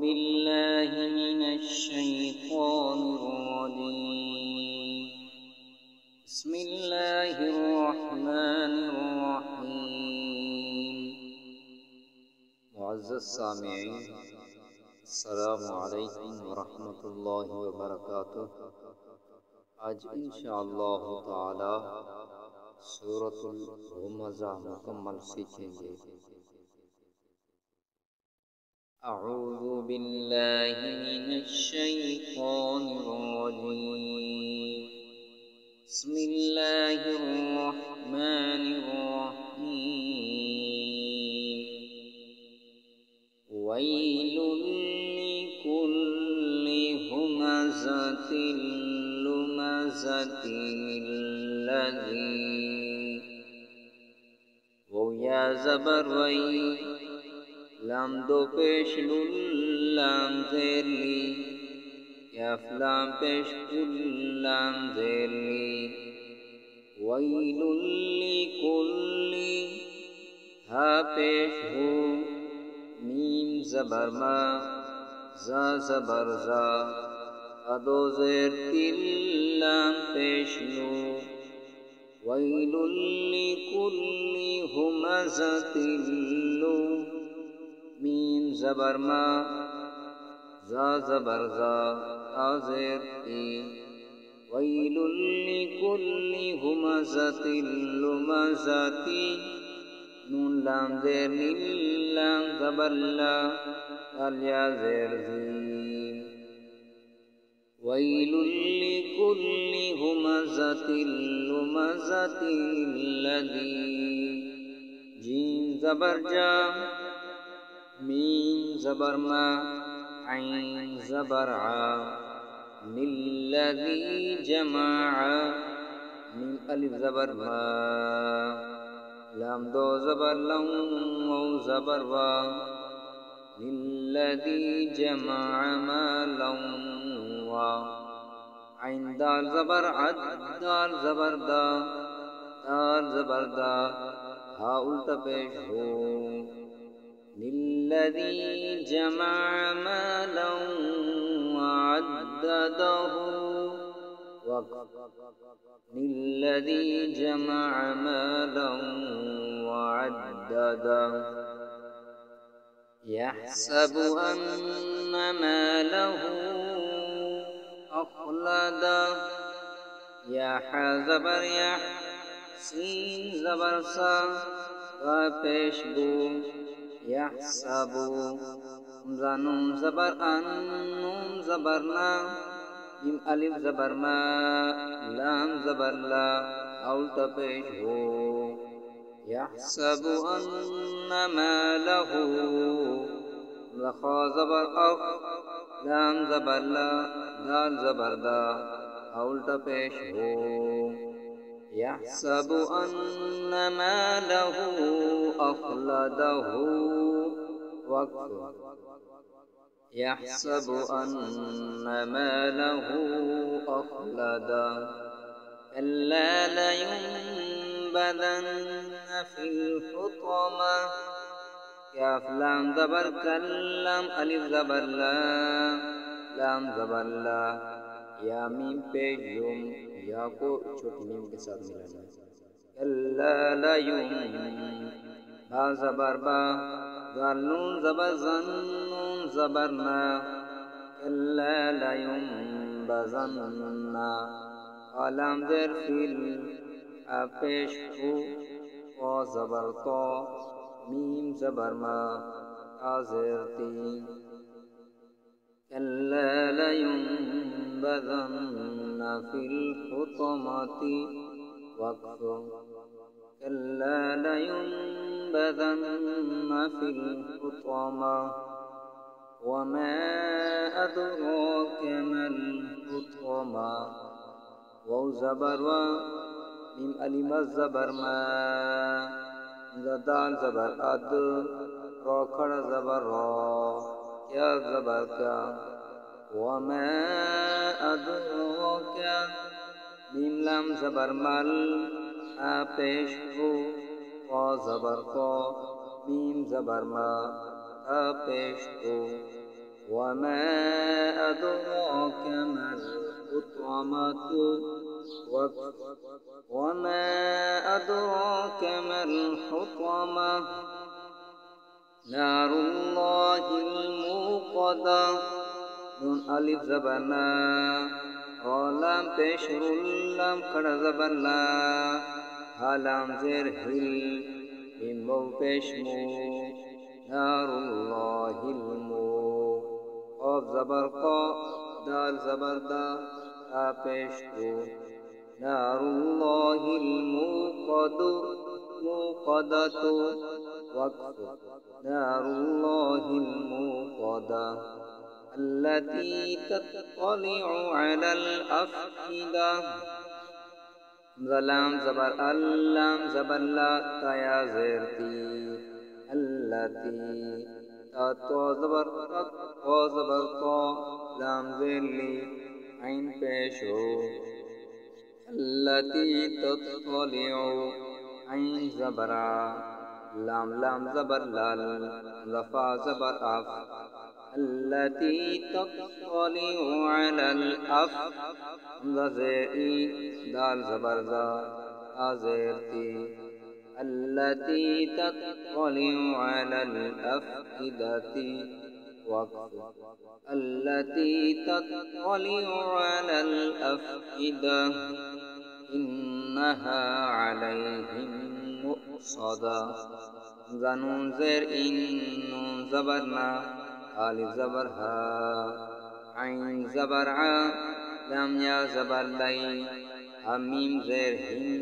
بالله من الشيطان الرجيم بسم الله الرحمن الرحيم معزز सामिईन अस्सलामु अलैकुम वरहमतुल्लाहि वबरकातुह। आज इंशाअल्लाह ताला सूरतुल हुमज़ा मुकम्मल सीखेंगे। अऊज़ु बिल्लाहि मिनश शैतानिर रजीम बिस्मिल्लाहिर रहमानिर रहीम वैलुल लिकुल्लि हुमज़तिल लुमज़तिल लज़ी वो या ज़बर वै लाम दो पेश लुल लाम ज़ेर ली याफ लाम पेश कुल लाम ज़ेर ली वैलुल लिकुल्लि हा पेश हो मीम ज़बर मा ज़ा ज़बर ज़ा अदो ज़ेर तिल लाम पेश लो वैलुल लिकुल्लि हुमज़तिल लु मीम ज़बर मा ज़ा ज़बर ज़ा आज़ेर ती वैलुल लिकुल्लि हुमज़तिल लुमज़ति नून लाम ज़ेर नील लाम ज़बर ला या ज़ेर ज़ी वैलुल लिकुल्लि हुमज़तिल लुमज़तिल लज़ी जीम ज़बर जा मीम ज़बर मा ऐन ज़बर आ लिल्लज़ी जमा मीम अलिफ ज़बर मा लाम दो ज़बर लम वाव ज़बर वा लिल्लज़ी जमा मालन वा ऐन दाल ज़बर अद दाल ज़बर दा दाल ज़बर दा हा उल्टा पेश हो लिल्लज़ी जमा मालन वअद्ददहु लिल्लज़ी जमा मालन वअद्ददहु यहसबु अन्न मालहु अख़लदा या हा ज़बर या सीन ज़बर सा वा पेश बू यहसबु हमज़ा नून ज़बर अन नून ज़बर ना मीम अलिफ ज़बर मा लाम ज़बर ला उल्टा पेश हो यहसबु अन्न मालहु ख़ा ज़बर अफ़ लाम ज़बर ला दाल ज़बर दा उल्टा पेश हो यहसबु अन्न मालहु अख़लदहु वक़्फ़ यहसबु अन्न मालहु अख़लदा कल्ला लयुनबज़न्न फ़िल हुतमा काफ़ लाम ज़बर कल्लम अलिफ ज़बर ला लाम ज़बर ला या मीम पे युम या को छोटी मीम के साथ मिलाना कल्ला लयुन बा ज़बर बा ज़ाल नून ज़बर ज़न नून ज़बर ना कल्ला लयुनबज़न्ना लाम ज़ेर फ़िल पेश हु क़ा ज़बर क़ा मीम ज़बर मा ज़ेर ती कल्ला लयुनबज़न्न फ़िल हुतमति वक़्फ़ कल्ला लयुनबज़न्न फ़िल हुतमा वमा अदराक मल हुतमा वाव ज़बर वा मीम अलिफ ज़बर मा दाल ज़बर अद रा खड़ा ज़बर रा क्या ज़बर क्या वमा अदराक मीम लाम ज़बर मल आ पेश हो क़ा ज़बर क़ा मीम ज़बर मा आ पेश हो وما أدراك ما الحطمة وما أدراك ما الحطمة نار الله الموقدة نون ألف زبرنا لام بشر لام كر زبرلا هلام زر هل ميم بشمو نار الله المو قاف زبر قا دال زبر دا أبشتو نار الله الموقد موقدة وقف نار الله الموقدة التي تطلع على الأفئدة لام زبر اللام زبر لا تايا زرتي التي تو زبر تو زبر تو لام زرلي عين بيشو التي تطلع عين زبرا لام زبر لال لفا زبر أف التي تطلع على الأف زي دال زبر ذا أزرتي التي تطلع على الأفئدة وقف التي تطلع على الأفئدة إنها عليهم مؤصدة زنون زر إن زبرنا ألف زبرها عين زبرعا لام يا زبر لي هميم زر هم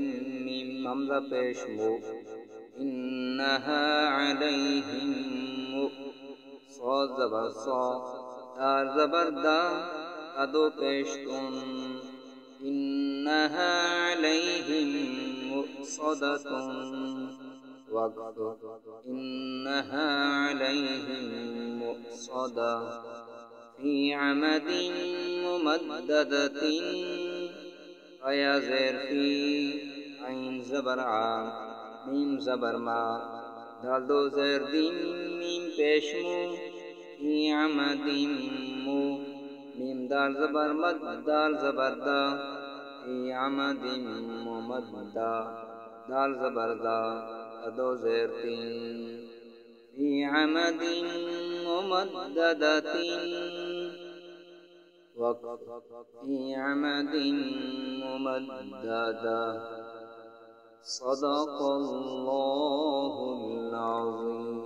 ميم همزة بشمو إنها عليهم صاد زبر صا دار زبر دا أدو بشتون إنها عليهم مؤصدة وقف إنها عليهم مؤصدة في عمد ممددة يا زير في عين زبر عا ميم زبر ما دال دو زير دين ميم بشمو في عمد مو ميم دال زبر مد دال زبر دا في عمد ممددة دال زبر دا أدو زيرتين في عمد ممددة وقف في عمد ممددة صدق الله العظيم.